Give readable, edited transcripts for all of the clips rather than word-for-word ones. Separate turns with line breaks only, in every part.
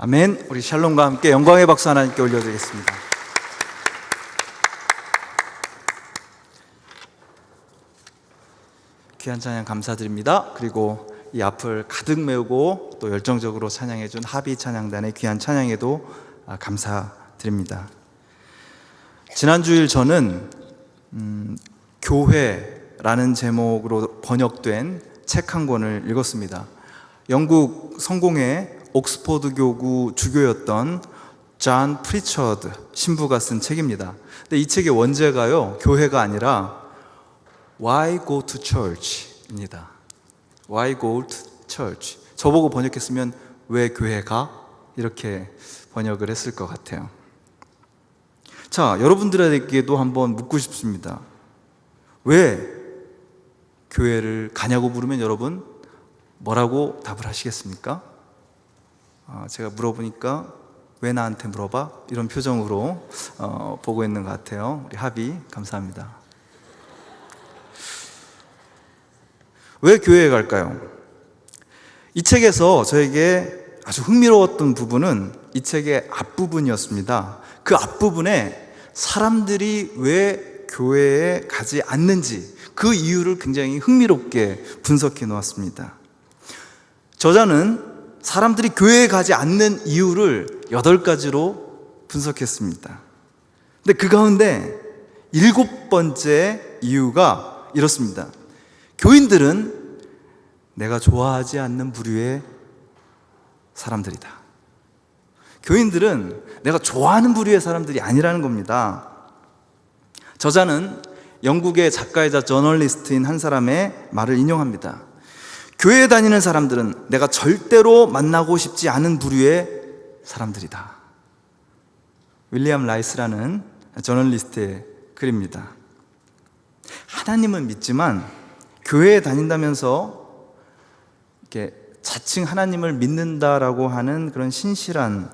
아멘. 우리 샬롬과 함께 영광의 박수 하나님께 올려드리겠습니다. 귀한 찬양 감사드립니다. 그리고 이 앞을 가득 메우고 또 열정적으로 찬양해준 하비 찬양단의 귀한 찬양에도 감사드립니다. 지난주일 저는 교회라는 제목으로 번역된 책 한 권을 읽었습니다. 영국 성공의 옥스퍼드 교구 주교였던 존 프리처드 신부가 쓴 책입니다. 근데 이 책의 원제가요, 교회가 아니라 Why go to church입니다. Why go to church. 저보고 번역했으면 왜 교회 가? 이렇게 번역을 했을 것 같아요. 자, 여러분들에게도 한번 묻고 싶습니다. 왜 교회를 가냐고 물으면 여러분 뭐라고 답을 하시겠습니까? 제가 물어보니까 왜 나한테 물어봐? 이런 표정으로 보고 있는 것 같아요. 우리 하비 감사합니다. 왜 교회에 갈까요? 이 책에서 저에게 아주 흥미로웠던 부분은 이 책의 앞부분이었습니다. 그 앞부분에 사람들이 왜 교회에 가지 않는지 그 이유를 굉장히 흥미롭게 분석해 놓았습니다. 저자는 사람들이 교회에 가지 않는 이유를 8가지로 분석했습니다. 근데 그 가운데 7번째 이유가 이렇습니다. 교인들은 내가 좋아하지 않는 부류의 사람들이다. 교인들은 내가 좋아하는 부류의 사람들이 아니라는 겁니다. 저자는 영국의 작가이자 저널리스트인 한 사람의 말을 인용합니다. 교회에 다니는 사람들은 내가 절대로 만나고 싶지 않은 부류의 사람들이다. 윌리엄 라이스라는 저널리스트의 글입니다. 하나님은 믿지만 교회에 다닌다면서 이렇게 자칭 하나님을 믿는다라고 하는 그런 신실한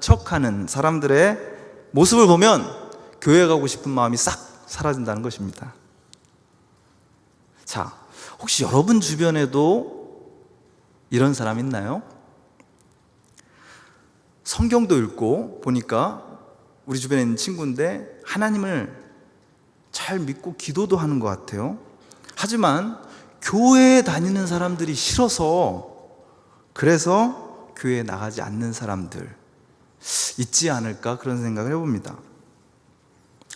척하는 사람들의 모습을 보면 교회 가고 싶은 마음이 싹 사라진다는 것입니다. 자, 혹시 여러분 주변에도 이런 사람 있나요? 성경도 읽고 보니까 우리 주변에 있는 친구인데 하나님을 잘 믿고 기도도 하는 것 같아요. 하지만 교회에 다니는 사람들이 싫어서 그래서 교회에 나가지 않는 사람들 있지 않을까 그런 생각을 해봅니다.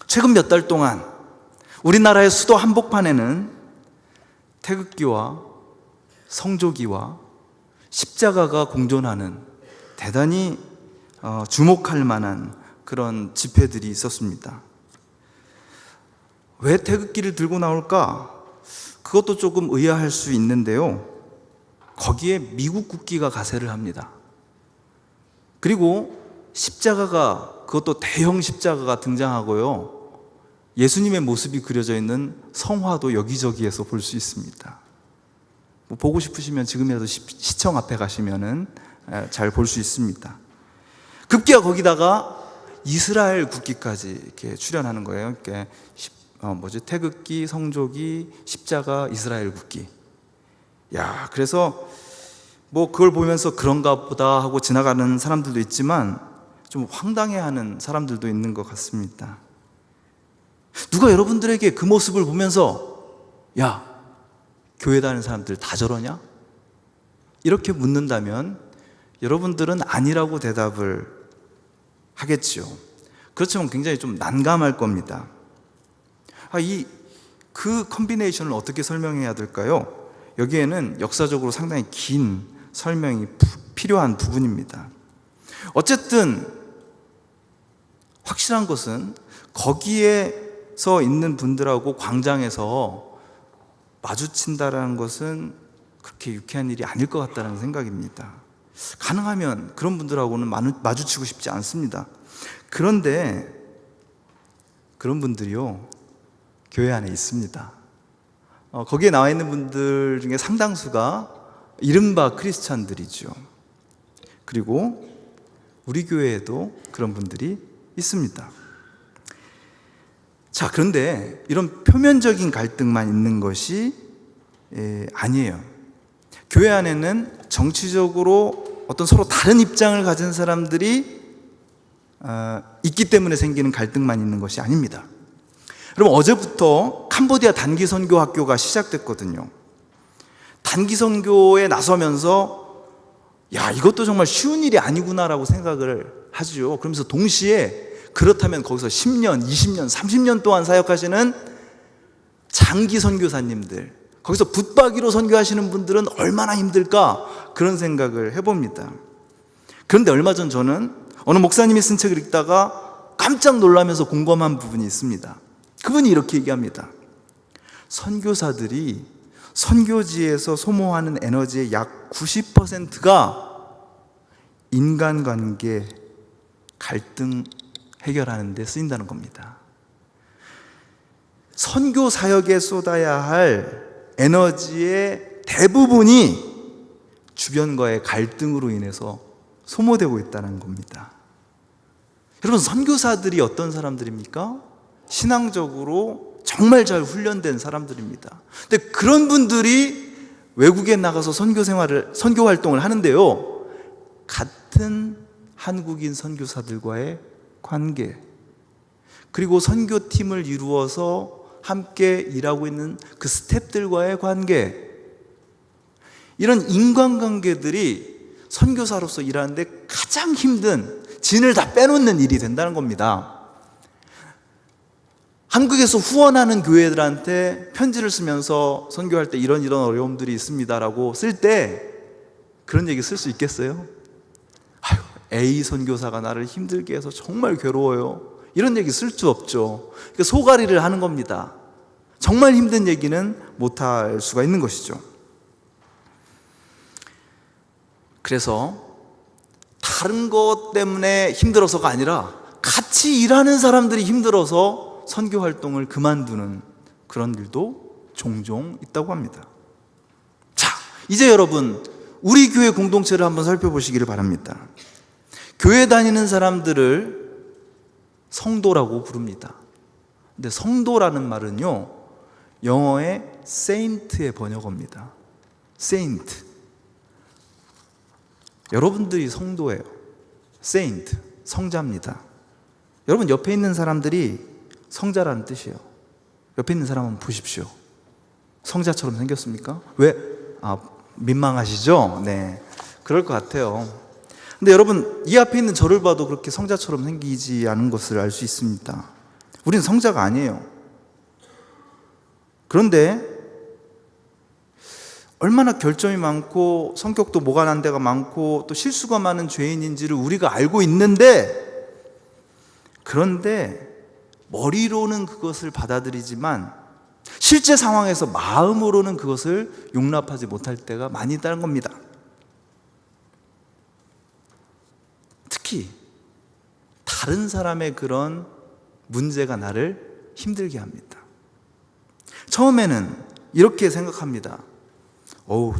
최근 몇 달 동안 우리나라의 수도 한복판에는 태극기와 성조기와 십자가가 공존하는 대단히 주목할 만한 그런 집회들이 있었습니다. 왜 태극기를 들고 나올까? 그것도 조금 의아할 수 있는데요, 거기에 미국 국기가 가세를 합니다. 그리고 십자가가, 그것도 대형 십자가가 등장하고요, 예수님의 모습이 그려져 있는 성화도 여기저기에서 볼 수 있습니다. 보고 싶으시면 지금이라도 시청 앞에 가시면은 잘 볼 수 있습니다. 급기야 거기다가 이스라엘 국기까지 이렇게 출연하는 거예요. 이렇게 태극기, 성조기, 십자가, 이스라엘 국기. 야, 그래서 그걸 보면서 그런가 보다 하고 지나가는 사람들도 있지만 좀 황당해하는 사람들도 있는 것 같습니다. 누가 여러분들에게 그 모습을 보면서 야, 교회 다니는 사람들 다 저러냐? 이렇게 묻는다면 여러분들은 아니라고 대답을 하겠죠. 그렇지만 굉장히 좀 난감할 겁니다. 그 컨비네이션을 어떻게 설명해야 될까요? 여기에는 역사적으로 상당히 긴 설명이 필요한 부분입니다. 어쨌든 확실한 것은 거기에서 있는 분들하고 광장에서 마주친다라는 것은 그렇게 유쾌한 일이 아닐 것 같다는 생각입니다. 가능하면 그런 분들하고는 마주치고 싶지 않습니다. 그런데 그런 분들이요, 교회 안에 있습니다. 거기에 나와 있는 분들 중에 상당수가 이른바 크리스찬들이죠. 그리고 우리 교회에도 그런 분들이 있습니다. 자, 그런데 이런 표면적인 갈등만 있는 것이 아니에요. 교회 안에는 정치적으로 어떤 서로 다른 입장을 가진 사람들이 있기 때문에 생기는 갈등만 있는 것이 아닙니다. 여러분, 어제부터 캄보디아 단기 선교 학교가 시작됐거든요. 단기 선교에 나서면서 이것도 정말 쉬운 일이 아니구나라고 생각을 하죠. 그러면서 동시에 그렇다면 거기서 10년, 20년, 30년 동안 사역하시는 장기 선교사님들, 거기서 붙박이로 선교하시는 분들은 얼마나 힘들까, 그런 생각을 해봅니다. 그런데 얼마 전 저는 어느 목사님이 쓴 책을 읽다가 깜짝 놀라면서 공감한 부분이 있습니다. 그분이 이렇게 얘기합니다. 선교사들이 선교지에서 소모하는 에너지의 약 90%가 인간관계, 갈등 해결하는 데 쓰인다는 겁니다. 선교 사역에 쏟아야 할 에너지의 대부분이 주변과의 갈등으로 인해서 소모되고 있다는 겁니다. 여러분, 선교사들이 어떤 사람들입니까? 신앙적으로 정말 잘 훈련된 사람들입니다. 근데 그런 분들이 외국에 나가서 선교 활동을 하는데요, 같은 한국인 선교사들과의 관계, 그리고 선교팀을 이루어서 함께 일하고 있는 그 스태프들과의 관계, 이런 인간관계들이 선교사로서 일하는데 가장 힘든, 진을 다 빼놓는 일이 된다는 겁니다. 한국에서 후원하는 교회들한테 편지를 쓰면서 선교할 때 이런 어려움들이 있습니다라고 쓸 때 그런 얘기 쓸 수 있겠어요? A 선교사가 나를 힘들게 해서 정말 괴로워요, 이런 얘기 쓸 수 없죠. 그러니까 소가리를 하는 겁니다. 정말 힘든 얘기는 못할 수가 있는 것이죠. 그래서 다른 것 때문에 힘들어서가 아니라 같이 일하는 사람들이 힘들어서 선교 활동을 그만두는 그런 일도 종종 있다고 합니다. 자, 이제 여러분, 우리 교회 공동체를 한번 살펴보시기를 바랍니다. 교회 다니는 사람들을 성도라고 부릅니다. 근데 성도라는 말은요, 영어의 saint의 번역어입니다. saint. 여러분들이 성도예요. saint, 성자입니다. 여러분, 옆에 있는 사람들이 성자라는 뜻이에요. 옆에 있는 사람 한번 보십시오. 성자처럼 생겼습니까? 왜? 민망하시죠? 네, 그럴 것 같아요. 근데 여러분, 이 앞에 있는 저를 봐도 그렇게 성자처럼 생기지 않은 것을 알 수 있습니다. 우리는 성자가 아니에요. 그런데 얼마나 결점이 많고 성격도 모가난 데가 많고 또 실수가 많은 죄인인지를 우리가 알고 있는데, 그런데 머리로는 그것을 받아들이지만 실제 상황에서 마음으로는 그것을 용납하지 못할 때가 많이 있다는 겁니다. 특히 다른 사람의 그런 문제가 나를 힘들게 합니다. 처음에는 이렇게 생각합니다.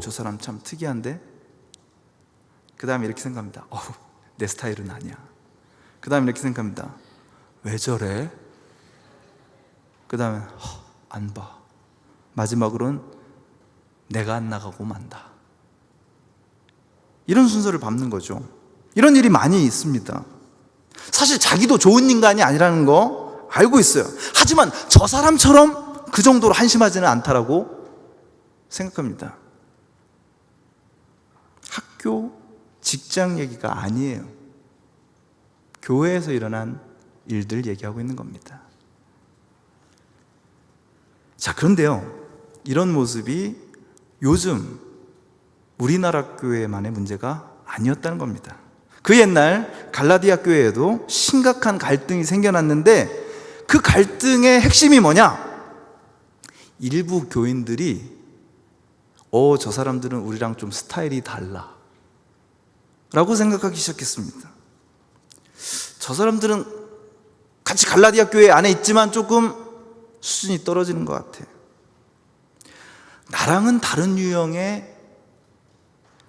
저 사람 참 특이한데? 그 다음에 이렇게 생각합니다. 내 스타일은 아니야. 그 다음에 이렇게 생각합니다. 왜 저래? 그 다음에 안 봐. 마지막으로는 내가 안 나가고 만다. 이런 순서를 밟는 거죠. 이런 일이 많이 있습니다. 사실 자기도 좋은 인간이 아니라는 거 알고 있어요. 하지만 저 사람처럼 그 정도로 한심하지는 않다라고 생각합니다. 학교, 직장 얘기가 아니에요. 교회에서 일어난 일들 얘기하고 있는 겁니다. 자, 그런데요, 이런 모습이 요즘 우리나라 교회만의 문제가 아니었다는 겁니다. 그 옛날 갈라디아 교회에도 심각한 갈등이 생겨났는데, 그 갈등의 핵심이 뭐냐? 일부 교인들이 저 사람들은 우리랑 좀 스타일이 달라 라고 생각하기 시작했습니다. 저 사람들은 같이 갈라디아 교회 안에 있지만 조금 수준이 떨어지는 것 같아. 나랑은 다른 유형의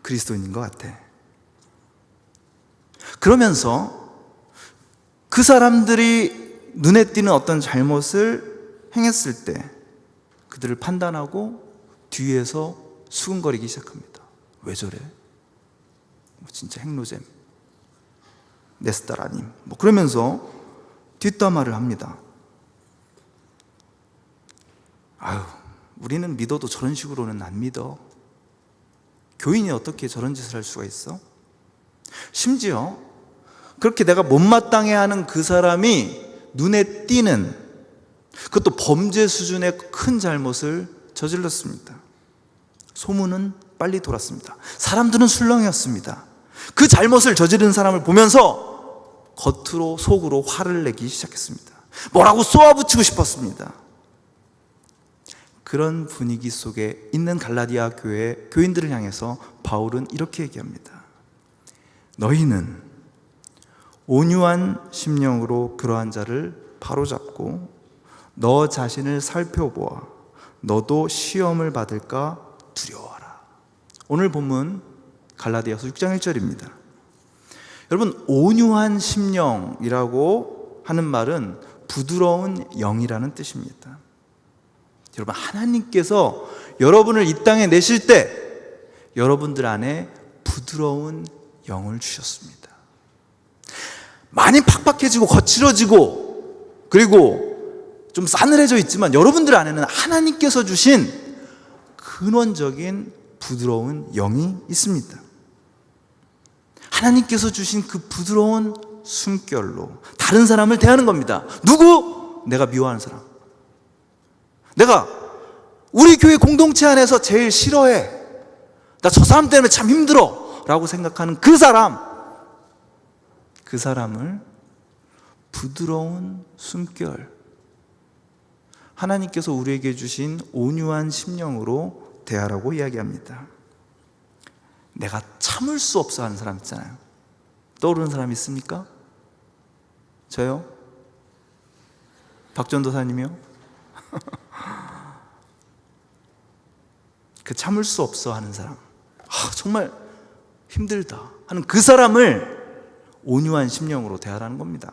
그리스도인인 것 같아. 그러면서 그 사람들이 눈에 띄는 어떤 잘못을 행했을 때 그들을 판단하고 뒤에서 수근거리기 시작합니다. 왜 저래? 진짜 핵노잼, 네스다라님, 그러면서 뒷담화를 합니다. 아유, 우리는 믿어도 저런 식으로는 안 믿어. 교인이 어떻게 저런 짓을 할 수가 있어? 심지어 그렇게 내가 못마땅해 하는 그 사람이 눈에 띄는, 그것도 범죄 수준의 큰 잘못을 저질렀습니다. 소문은 빨리 돌았습니다. 사람들은 술렁이었습니다. 그 잘못을 저지른 사람을 보면서 겉으로 속으로 화를 내기 시작했습니다. 뭐라고 쏘아붙이고 싶었습니다. 그런 분위기 속에 있는 갈라디아 교회 교인들을 향해서 바울은 이렇게 얘기합니다. 너희는 온유한 심령으로 그러한 자를 바로잡고 너 자신을 살펴보아 너도 시험을 받을까 두려워하라. 오늘 본문 갈라디아서 6장 1절입니다. 여러분, 온유한 심령이라고 하는 말은 부드러운 영이라는 뜻입니다. 여러분, 하나님께서 여러분을 이 땅에 내실 때 여러분들 안에 부드러운 영을 주셨습니다. 많이 팍팍해지고 거칠어지고 그리고 좀 싸늘해져 있지만 여러분들 안에는 하나님께서 주신 근원적인 부드러운 영이 있습니다. 하나님께서 주신 그 부드러운 숨결로 다른 사람을 대하는 겁니다. 누구? 내가 미워하는 사람, 내가 우리 교회 공동체 안에서 제일 싫어해, 나 저 사람 때문에 참 힘들어 라고 생각하는 그 사람을 부드러운 숨결, 하나님께서 우리에게 주신 온유한 심령으로 대하라고 이야기합니다. 내가 참을 수 없어 하는 사람 있잖아요. 떠오르는 사람 있습니까? 저요? 박전도사님이요? 그 참을 수 없어 하는 사람, 정말 힘들다 하는 그 사람을 온유한 심령으로 대하라는 겁니다.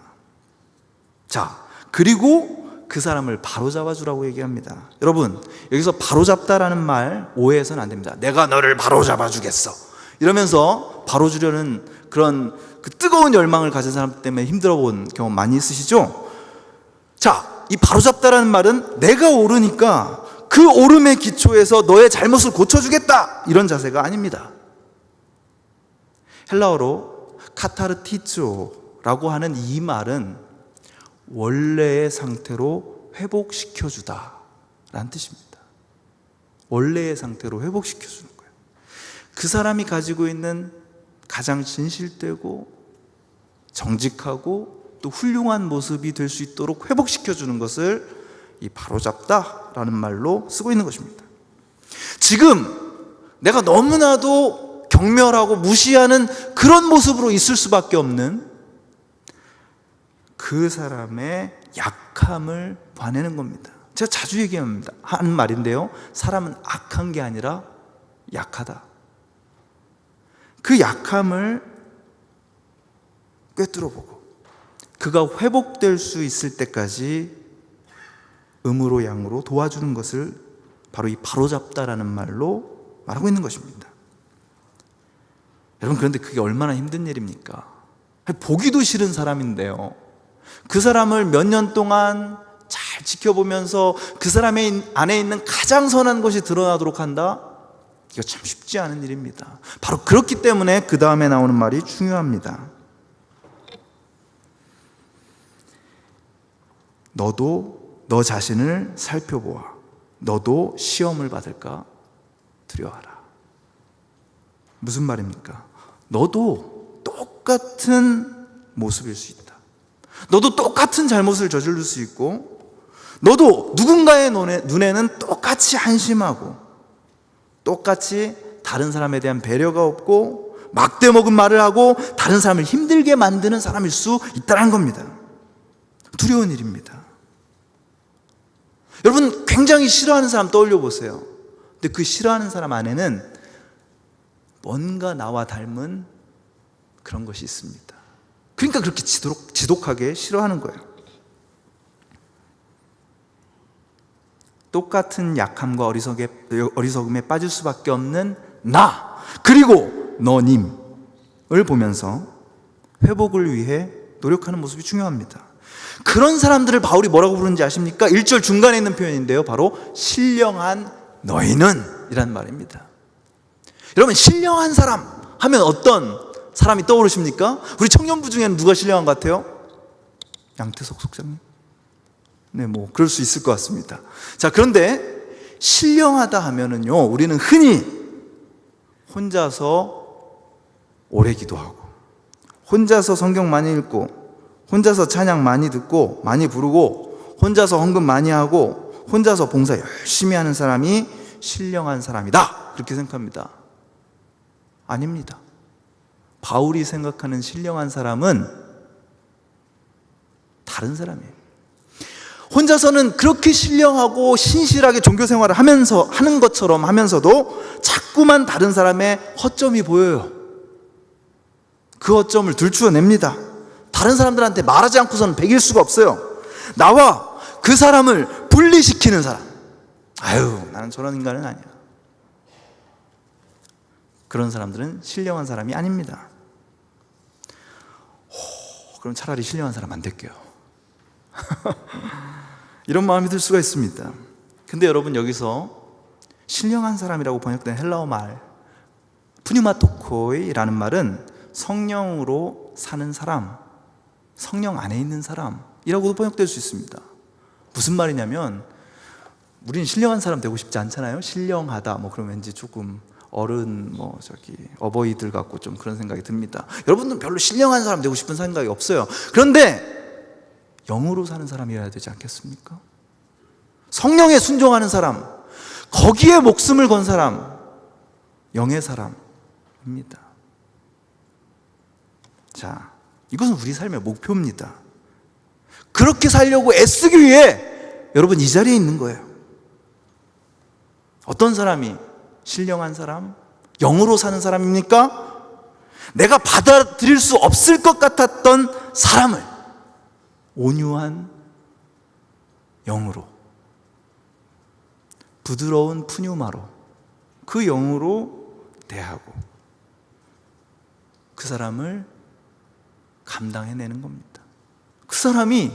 자, 그리고 그 사람을 바로잡아 주라고 얘기합니다. 여러분, 여기서 바로잡다라는 말 오해해서는 안 됩니다. 내가 너를 바로잡아 주겠어 이러면서 바로주려는 그런 그 뜨거운 열망을 가진 사람 때문에 힘들어 본 경험 많이 있으시죠? 자, 이 바로잡다라는 말은 내가 오르니까 그 오름의 기초에서 너의 잘못을 고쳐주겠다 이런 자세가 아닙니다. 헬라어로 카타르티조라고 하는 이 말은 원래의 상태로 회복시켜주다 라는 뜻입니다. 원래의 상태로 회복시켜주는 거예요. 그 사람이 가지고 있는 가장 진실되고 정직하고 또 훌륭한 모습이 될 수 있도록 회복시켜주는 것을 이 바로잡다라는 말로 쓰고 있는 것입니다. 지금 내가 너무나도 경멸하고 무시하는 그런 모습으로 있을 수밖에 없는 그 사람의 약함을 봐내는 겁니다. 제가 자주 얘기합니다. 하는 말인데요, 사람은 악한 게 아니라 약하다. 그 약함을 꿰뚫어보고 그가 회복될 수 있을 때까지 음으로 양으로 도와주는 것을 바로 이 바로잡다라는 말로 말하고 있는 것입니다. 여러분, 그런데 그게 얼마나 힘든 일입니까? 보기도 싫은 사람인데요, 그 사람을 몇 년 동안 잘 지켜보면서 그 사람의 안에 있는 가장 선한 것이 드러나도록 한다? 이거 참 쉽지 않은 일입니다. 바로 그렇기 때문에 그 다음에 나오는 말이 중요합니다. 너도 너 자신을 살펴보아 너도 시험을 받을까 두려워하라. 무슨 말입니까? 너도 똑같은 모습일 수 있다. 너도 똑같은 잘못을 저지를 수 있고, 너도 누군가의 눈에는 똑같이 한심하고 똑같이 다른 사람에 대한 배려가 없고 막대먹은 말을 하고 다른 사람을 힘들게 만드는 사람일 수 있다는 겁니다. 두려운 일입니다. 여러분, 굉장히 싫어하는 사람 떠올려 보세요. 근데 그 싫어하는 사람 안에는 뭔가 나와 닮은 그런 것이 있습니다. 그러니까 그렇게 지독하게 싫어하는 거예요. 똑같은 약함과 어리석음에 빠질 수밖에 없는 나, 그리고 너님, 보면서 회복을 위해 노력하는 모습이 중요합니다. 그런 사람들을 바울이 뭐라고 부르는지 아십니까? 1절 중간에 있는 표현인데요, 바로 신령한 너희는 이란 말입니다. 여러분, 신령한 사람 하면 어떤 사람이 떠오르십니까? 우리 청년부 중에는 누가 신령한 것 같아요? 양태석 속장님? 네, 뭐 그럴 수 있을 것 같습니다. 자, 그런데 신령하다 하면은요, 우리는 흔히 혼자서 오래 기도하고, 혼자서 성경 많이 읽고, 혼자서 찬양 많이 듣고 많이 부르고, 혼자서 헌금 많이 하고, 혼자서 봉사 열심히 하는 사람이 신령한 사람이다, 그렇게 생각합니다. 아닙니다. 바울이 생각하는 신령한 사람은 다른 사람이에요. 혼자서는 그렇게 신령하고 신실하게 종교 생활을 하는 것처럼 하면서도 자꾸만 다른 사람의 허점이 보여요. 그 허점을 들추어냅니다. 다른 사람들한테 말하지 않고서는 배길 수가 없어요. 나와 그 사람을 분리시키는 사람. 아유, 나는 저런 인간은 아니야. 그런 사람들은 신령한 사람이 아닙니다. 그럼 차라리 신령한 사람 안 될게요. 이런 마음이 들 수가 있습니다. 근데 여러분, 여기서 신령한 사람이라고 번역된 헬라어 말 푸뉴마토코이라는 말은 성령으로 사는 사람, 성령 안에 있는 사람이라고도 번역될 수 있습니다. 무슨 말이냐면, 우리는 신령한 사람 되고 싶지 않잖아요. 신령하다, 뭐 그러면 왠지 조금 어른, 어버이들 같고 좀 그런 생각이 듭니다. 여러분들은 별로 신령한 사람 되고 싶은 생각이 없어요. 그런데 영으로 사는 사람이어야 되지 않겠습니까? 성령에 순종하는 사람, 거기에 목숨을 건 사람, 영의 사람입니다. 자, 이것은 우리 삶의 목표입니다. 그렇게 살려고 애쓰기 위해 여러분 이 자리에 있는 거예요. 어떤 사람이 신령한 사람, 영으로 사는 사람입니까? 내가 받아들일 수 없을 것 같았던 사람을 온유한 영으로, 부드러운 푸뉴마로, 그 영으로 대하고 그 사람을 감당해내는 겁니다. 그 사람이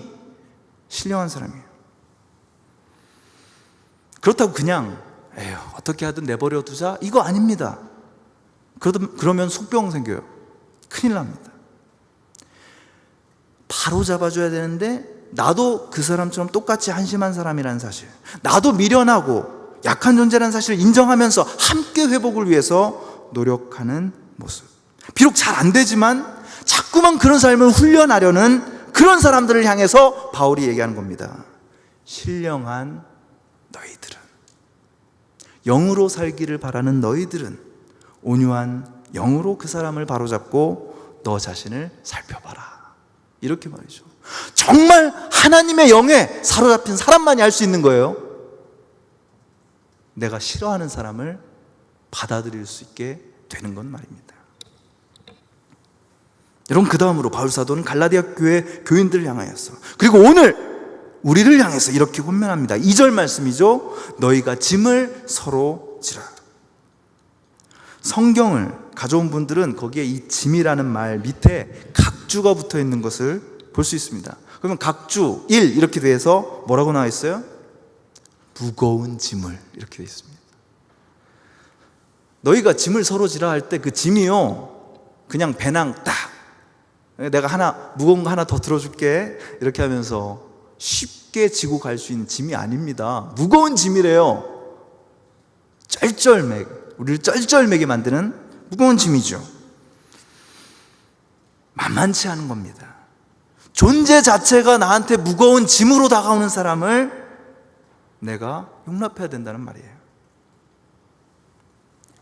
신령한 사람이에요. 그렇다고 그냥 에휴, 어떻게 하든 내버려 두자, 이거 아닙니다. 그러면 속병 생겨요. 큰일 납니다. 바로 잡아줘야 되는데, 나도 그 사람처럼 똑같이 한심한 사람이라는 사실, 나도 미련하고 약한 존재라는 사실을 인정하면서 함께 회복을 위해서 노력하는 모습. 비록 잘 안 되지만 자꾸만 그런 삶을 훈련하려는 그런 사람들을 향해서 바울이 얘기하는 겁니다. 신령한 너희들은, 영으로 살기를 바라는 너희들은 온유한 영으로 그 사람을 바로잡고 너 자신을 살펴봐라, 이렇게 말이죠. 정말 하나님의 영에 사로잡힌 사람만이 할 수 있는 거예요. 내가 싫어하는 사람을 받아들일 수 있게 되는 건 말입니다. 여러분, 그 다음으로 바울 사도는 갈라디아 교회 교인들을 향하여서, 그리고 오늘 우리를 향해서 이렇게 권면합니다. 2절 말씀이죠. 너희가 짐을 서로 지라. 성경을 가져온 분들은 거기에 이 짐이라는 말 밑에 각주가 붙어 있는 것을 볼 수 있습니다. 그러면 각주 1 이렇게 돼서 뭐라고 나와 있어요? 무거운 짐을, 이렇게 되어 있습니다. 너희가 짐을 서로 지라 할 때 그 짐이요, 그냥 배낭 딱, 내가 무거운 거 하나 더 들어줄게, 이렇게 하면서 쉽게 지고 갈 수 있는 짐이 아닙니다. 무거운 짐이래요. 우리를 쩔쩔매게 만드는 무거운 짐이죠. 만만치 않은 겁니다. 존재 자체가 나한테 무거운 짐으로 다가오는 사람을 내가 용납해야 된다는 말이에요.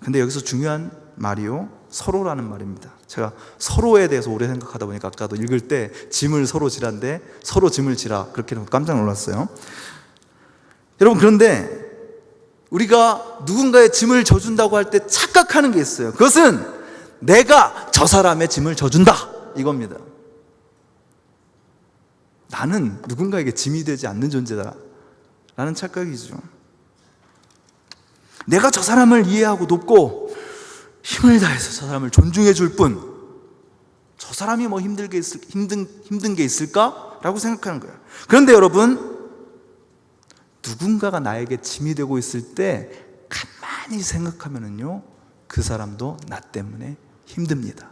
근데 여기서 중요한 말이요, 서로라는 말입니다. 제가 서로에 대해서 오래 생각하다 보니까 아까도 읽을 때 짐을 서로 지란데 서로 짐을 지라, 그렇게 깜짝 놀랐어요. 여러분, 그런데 우리가 누군가의 짐을 져준다고 할 때 착각하는 게 있어요. 그것은 내가 저 사람의 짐을 져준다, 이겁니다. 나는 누군가에게 짐이 되지 않는 존재다 라는 착각이죠. 내가 저 사람을 이해하고 돕고 힘을 다해서 저 사람을 존중해 줄 뿐, 저 사람이 뭐 힘든 게 있을까? 라고 생각하는 거예요. 그런데 여러분, 누군가가 나에게 짐이 되고 있을 때 가만히 생각하면은요, 그 사람도 나 때문에 힘듭니다.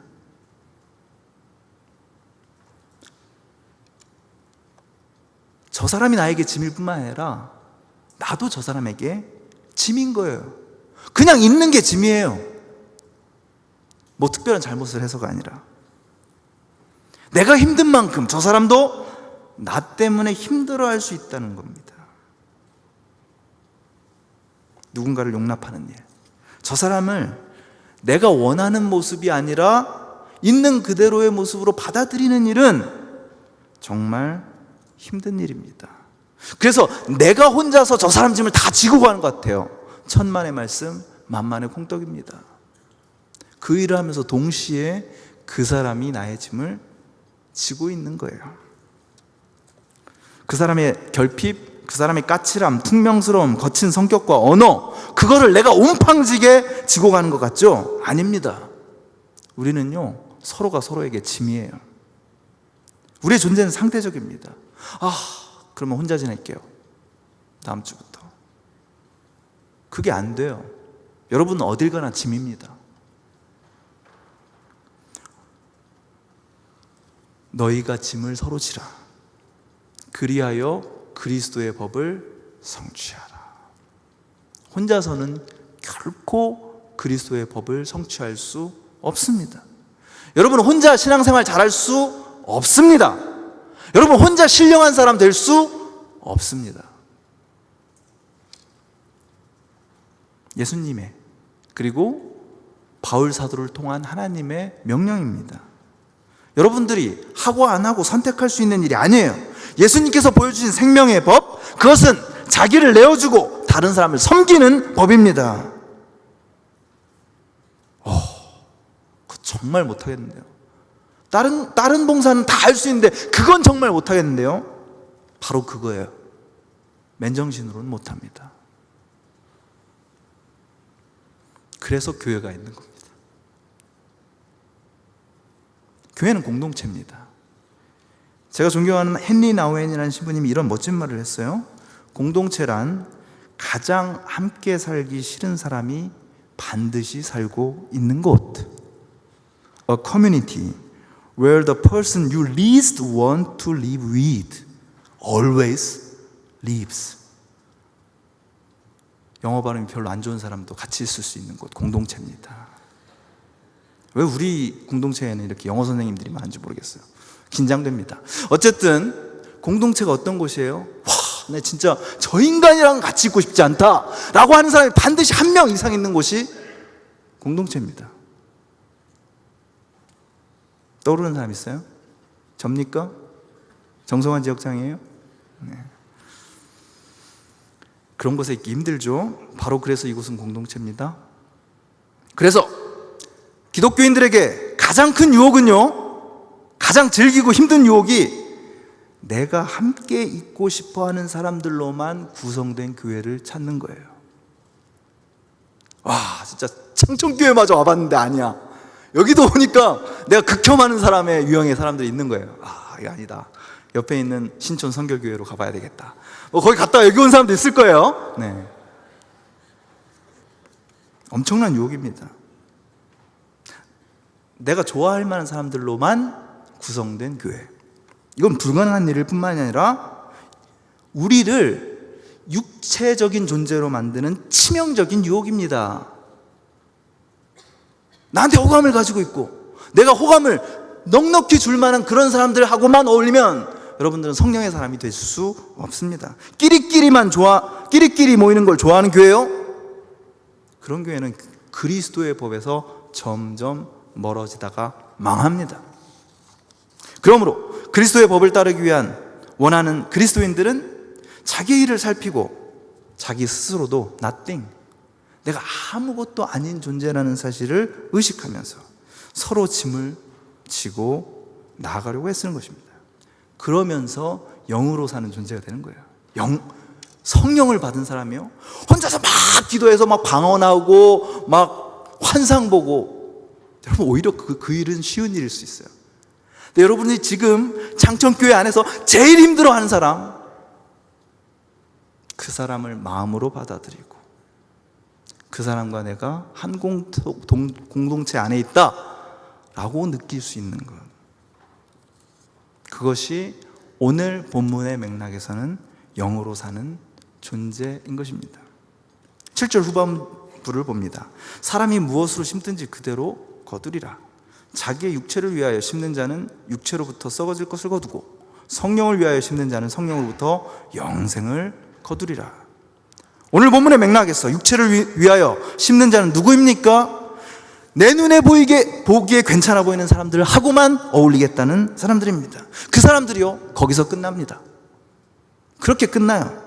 저 사람이 나에게 짐일 뿐만 아니라 나도 저 사람에게 짐인 거예요. 그냥 있는 게 짐이에요. 뭐 특별한 잘못을 해서가 아니라 내가 힘든 만큼 저 사람도 나 때문에 힘들어할 수 있다는 겁니다. 누군가를 용납하는 일, 저 사람을 내가 원하는 모습이 아니라 있는 그대로의 모습으로 받아들이는 일은 정말 힘든 일입니다. 그래서 내가 혼자서 저 사람 짐을 다 지고 가는 것 같아요. 천만의 말씀, 만만의 콩떡입니다. 그 일을 하면서 동시에 그 사람이 나의 짐을 지고 있는 거예요. 그 사람의 결핍, 그 사람의 까칠함, 퉁명스러움, 거친 성격과 언어, 그거를 내가 온팡지게 지고 가는 것 같죠? 아닙니다. 우리는요, 서로가 서로에게 짐이에요. 우리의 존재는 상대적입니다. 그러면 혼자 지낼게요. 다음 주부터. 그게 안 돼요. 여러분은 어딜 가나 짐입니다. 너희가 짐을 서로 지라. 그리하여 그리스도의 법을 성취하라. 혼자서는 결코 그리스도의 법을 성취할 수 없습니다. 여러분 혼자 신앙생활 잘할 수 없습니다. 여러분 혼자 신령한 사람 될 수 없습니다. 예수님의 그리고 바울 사도를 통한 하나님의 명령입니다. 여러분들이 하고 안 하고 선택할 수 있는 일이 아니에요. 예수님께서 보여주신 생명의 법, 그것은 자기를 내어주고 다른 사람을 섬기는 법입니다. 그거 정말 못하겠는데요. 다른 봉사는 다 할 수 있는데 그건 정말 못하겠는데요. 바로 그거예요. 맨정신으로는 못합니다. 그래서 교회가 있는 겁니다. 교회는 공동체입니다. 제가 존경하는 헨리 나우엔이라는 신부님이 이런 멋진 말을 했어요. 공동체란 가장 함께 살기 싫은 사람이 반드시 살고 있는 곳. A community where the person you least want to live with always lives. 영어 발음이 별로 안 좋은 사람도 같이 있을 수 있는 곳, 공동체입니다. 왜 우리 공동체에는 이렇게 영어 선생님들이 많은지 모르겠어요. 긴장됩니다. 어쨌든 공동체가 어떤 곳이에요? 나 진짜 저 인간이랑 같이 있고 싶지 않다 라고 하는 사람이 반드시 한 명 이상 있는 곳이 공동체입니다. 떠오르는 사람 있어요? 접니까? 정성환 지역장이에요? 네. 그런 곳에 있기 힘들죠. 바로 그래서 이곳은 공동체입니다. 그래서 기독교인들에게 가장 큰 유혹은요, 가장 즐기고 힘든 유혹이 내가 함께 있고 싶어 하는 사람들로만 구성된 교회를 찾는 거예요. 진짜 창천교회마저 와봤는데 아니야. 여기도 오니까 내가 극혐하는 사람의 유형의 사람들이 있는 거예요. 이거 아니다. 옆에 있는 신촌 선결교회로 가봐야 되겠다. 거기 갔다가 여기 온 사람도 있을 거예요. 네. 엄청난 유혹입니다. 내가 좋아할 만한 사람들로만 구성된 교회. 이건 불가능한 일일 뿐만이 아니라 우리를 육체적인 존재로 만드는 치명적인 유혹입니다. 나한테 호감을 가지고 있고 내가 호감을 넉넉히 줄 만한 그런 사람들하고만 어울리면 여러분들은 성령의 사람이 될 수 없습니다. 끼리끼리 모이는 걸 좋아하는 교회요? 그런 교회는 그리스도의 법에서 점점 멀어지다가 망합니다. 그러므로 그리스도의 법을 따르기 위한 원하는 그리스도인들은 자기 일을 살피고 자기 스스로도 nothing, 내가 아무것도 아닌 존재라는 사실을 의식하면서 서로 짐을 지고 나아가려고 애쓰는 것입니다. 그러면서 영으로 사는 존재가 되는 거예요. 성령을 받은 사람이요, 혼자서 막 기도해서 막 방언하고 막 환상 보고, 여러분 오히려 그 일은 쉬운 일일 수 있어요. 근데 여러분이 지금 장천교회 안에서 제일 힘들어하는 사람, 그 사람을 마음으로 받아들이고 그 사람과 내가 한 공동체 안에 있다라고 느낄 수 있는 것, 그것이 오늘 본문의 맥락에서는 영으로 사는 존재인 것입니다. 7절 후반부를 봅니다. 사람이 무엇으로 심든지 그대로 거두리라. 자기의 육체를 위하여 심는 자는 육체로부터 썩어질 것을 거두고 성령을 위하여 심는 자는 성령으로부터 영생을 거두리라. 오늘 본문의 맥락에서 육체를 위하여 심는 자는 누구입니까? 내 눈에 보기에 괜찮아 보이는 사람들하고만 어울리겠다는 사람들입니다. 그 사람들이요, 거기서 끝납니다. 그렇게 끝나요.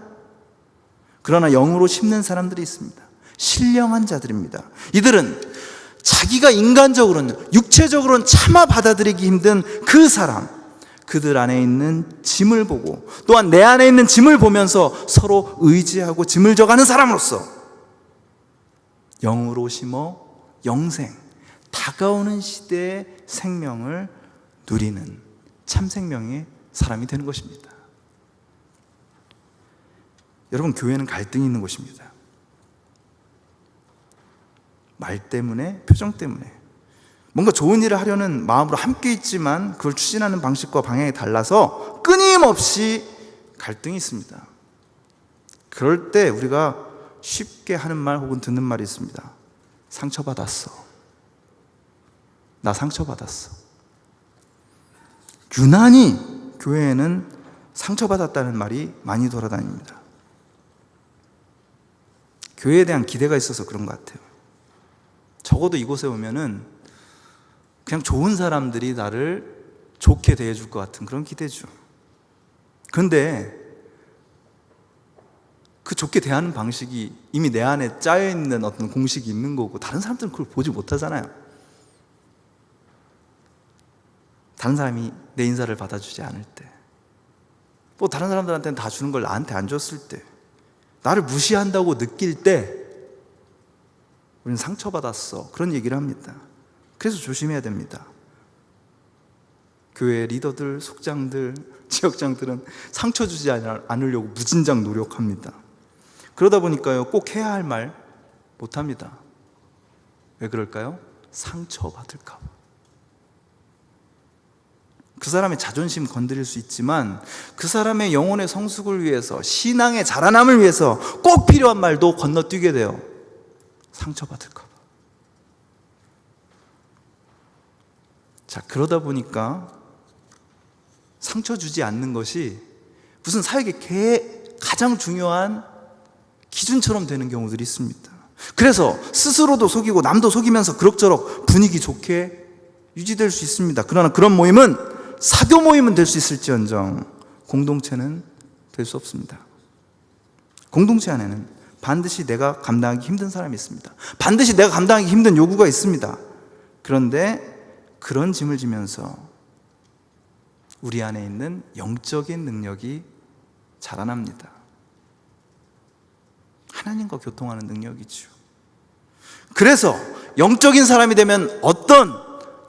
그러나 영으로 심는 사람들이 있습니다. 신령한 자들입니다. 이들은 자기가 인간적으로는, 육체적으로는 차마 받아들이기 힘든 그 사람, 그들 안에 있는 짐을 보고 또한 내 안에 있는 짐을 보면서 서로 의지하고 짐을 져가는 사람으로서 영으로 심어 영생, 다가오는 시대의 생명을 누리는 참 생명의 사람이 되는 것입니다. 여러분, 교회는 갈등이 있는 곳입니다. 말 때문에, 표정 때문에 뭔가 좋은 일을 하려는 마음으로 함께 있지만 그걸 추진하는 방식과 방향이 달라서 끊임없이 갈등이 있습니다. 그럴 때 우리가 쉽게 하는 말 혹은 듣는 말이 있습니다. 상처받았어. 나 상처받았어. 유난히 교회에는 상처받았다는 말이 많이 돌아다닙니다. 교회에 대한 기대가 있어서 그런 것 같아요. 적어도 이곳에 오면은 그냥 좋은 사람들이 나를 좋게 대해줄 것 같은 그런 기대죠. 그런데 그 좋게 대하는 방식이 이미 내 안에 짜여있는 어떤 공식이 있는 거고 다른 사람들은 그걸 보지 못하잖아요. 다른 사람이 내 인사를 받아주지 않을 때, 뭐 다른 사람들한테는 다 주는 걸 나한테 안 줬을 때, 나를 무시한다고 느낄 때 우리는 상처받았어, 그런 얘기를 합니다. 그래서 조심해야 됩니다. 교회 리더들, 속장들, 지역장들은 상처 주지 않으려고 무진장 노력합니다. 그러다 보니까요, 꼭 해야 할 말 못합니다. 왜 그럴까요? 상처받을까 봐. 그 사람의 자존심 건드릴 수 있지만 그 사람의 영혼의 성숙을 위해서, 신앙의 자라남을 위해서 꼭 필요한 말도 건너뛰게 돼요. 상처받을까 봐. 자, 그러다 보니까 상처 주지 않는 것이 무슨 사역의 가장 중요한 기준처럼 되는 경우들이 있습니다. 그래서 스스로도 속이고 남도 속이면서 그럭저럭 분위기 좋게 유지될 수 있습니다. 그러나 그런 모임은 사교 모임은 될 수 있을지언정 공동체는 될 수 없습니다. 공동체 안에는 반드시 내가 감당하기 힘든 사람이 있습니다. 반드시 내가 감당하기 힘든 요구가 있습니다. 그런데 그런 짐을 지면서 우리 안에 있는 영적인 능력이 자라납니다. 하나님과 교통하는 능력이죠. 그래서 영적인 사람이 되면 어떤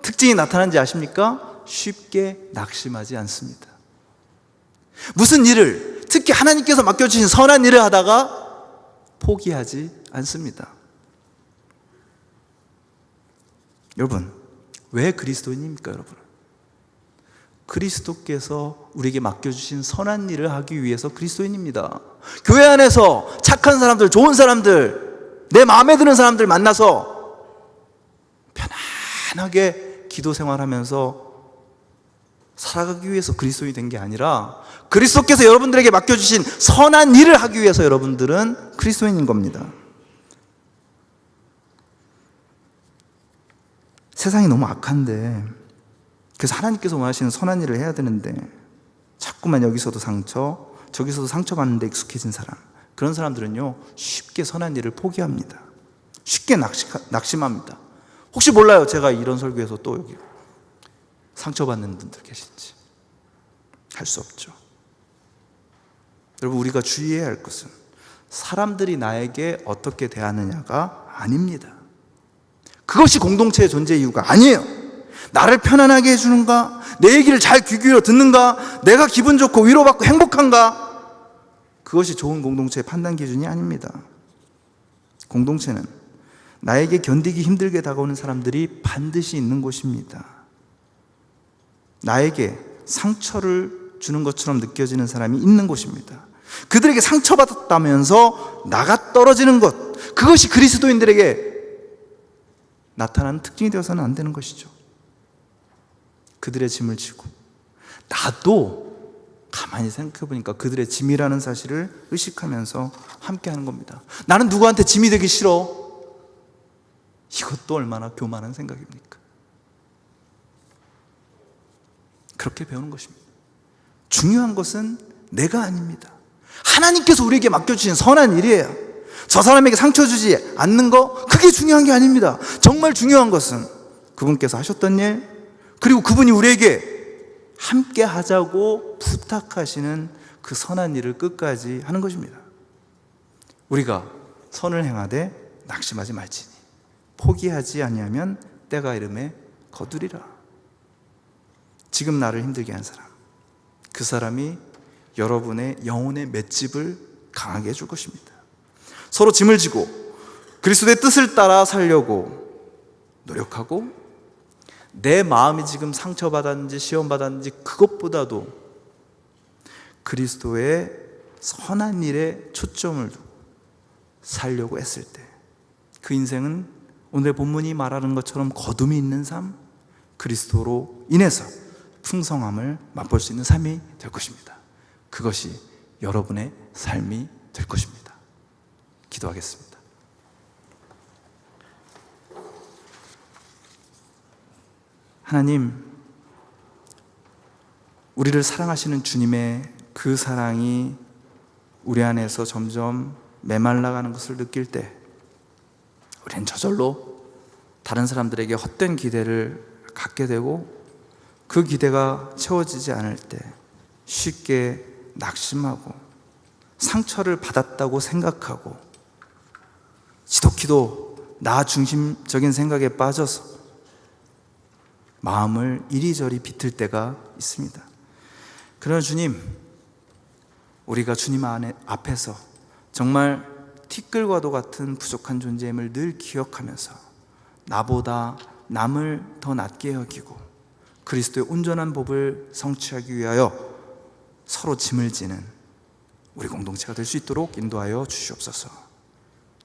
특징이 나타나는지 아십니까? 쉽게 낙심하지 않습니다. 무슨 일을, 특히 하나님께서 맡겨주신 선한 일을 하다가 포기하지 않습니다. 여러분, 왜 그리스도인입니까, 여러분? 그리스도께서 우리에게 맡겨주신 선한 일을 하기 위해서 그리스도인입니다. 교회 안에서 착한 사람들, 좋은 사람들, 내 마음에 드는 사람들 만나서 편안하게 기도 생활하면서 살아가기 위해서 그리스도인이 된 게 아니라 그리스도께서 여러분들에게 맡겨주신 선한 일을 하기 위해서 여러분들은 그리스도인인 겁니다. 세상이 너무 악한데, 그래서 하나님께서 원하시는 선한 일을 해야 되는데 자꾸만 여기서도 상처, 저기서도 상처받는 데 익숙해진 사람, 그런 사람들은요 쉽게 선한 일을 포기합니다. 쉽게 낙심합니다. 혹시 몰라요, 제가 이런 설교에서 또 여기 상처받는 분들 계신지. 할 수 없죠. 여러분, 우리가 주의해야 할 것은 사람들이 나에게 어떻게 대하느냐가 아닙니다. 그것이 공동체의 존재 이유가 아니에요. 나를 편안하게 해주는가? 내 얘기를 잘 귀 기울여 듣는가? 내가 기분 좋고 위로받고 행복한가? 그것이 좋은 공동체의 판단 기준이 아닙니다. 공동체는 나에게 견디기 힘들게 다가오는 사람들이 반드시 있는 곳입니다. 나에게 상처를 주는 것처럼 느껴지는 사람이 있는 곳입니다. 그들에게 상처받았다면서 나가 떨어지는 것, 그것이 그리스도인들에게 나타나는 특징이 되어서는 안 되는 것이죠. 그들의 짐을 지고 나도 가만히 생각해 보니까 그들의 짐이라는 사실을 의식하면서 함께 하는 겁니다. 나는 누구한테 짐이 되기 싫어. 이것도 얼마나 교만한 생각입니까? 그렇게 배우는 것입니다. 중요한 것은 내가 아닙니다. 하나님께서 우리에게 맡겨주신 선한 일이에요. 저 사람에게 상처 주지 않는 거, 그게 중요한 게 아닙니다. 정말 중요한 것은 그분께서 하셨던 일, 그리고 그분이 우리에게 함께 하자고 부탁하시는 그 선한 일을 끝까지 하는 것입니다. 우리가 선을 행하되 낙심하지 말지니 포기하지 아니하면 때가 이름에 거두리라. 지금 나를 힘들게 한 사람, 그 사람이 여러분의 영혼의 맷집을 강하게 해줄 것입니다. 서로 짐을 지고 그리스도의 뜻을 따라 살려고 노력하고, 내 마음이 지금 상처받았는지 시험받았는지 그것보다도 그리스도의 선한 일에 초점을 두고 살려고 했을 때, 그 인생은 오늘의 본문이 말하는 것처럼 거둠이 있는 삶, 그리스도로 인해서 풍성함을 맛볼 수 있는 삶이 될 것입니다. 그것이 여러분의 삶이 될 것입니다. 기도하겠습니다. 하나님, 우리를 사랑하시는 주님의 그 사랑이 우리 안에서 점점 메말라가는 것을 느낄 때, 우리는 저절로 다른 사람들에게 헛된 기대를 갖게 되고, 그 기대가 채워지지 않을 때 쉽게 낙심하고 상처를 받았다고 생각하고 지독히도 나 중심적인 생각에 빠져서 마음을 이리저리 비틀 때가 있습니다. 그러나 주님, 우리가 주님 앞에서 정말 티끌과도 같은 부족한 존재임을 늘 기억하면서 나보다 남을 더 낮게 여기고 그리스도의 온전한 법을 성취하기 위하여 서로 짐을 지는 우리 공동체가 될 수 있도록 인도하여 주시옵소서.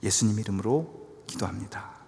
예수님 이름으로 기도합니다.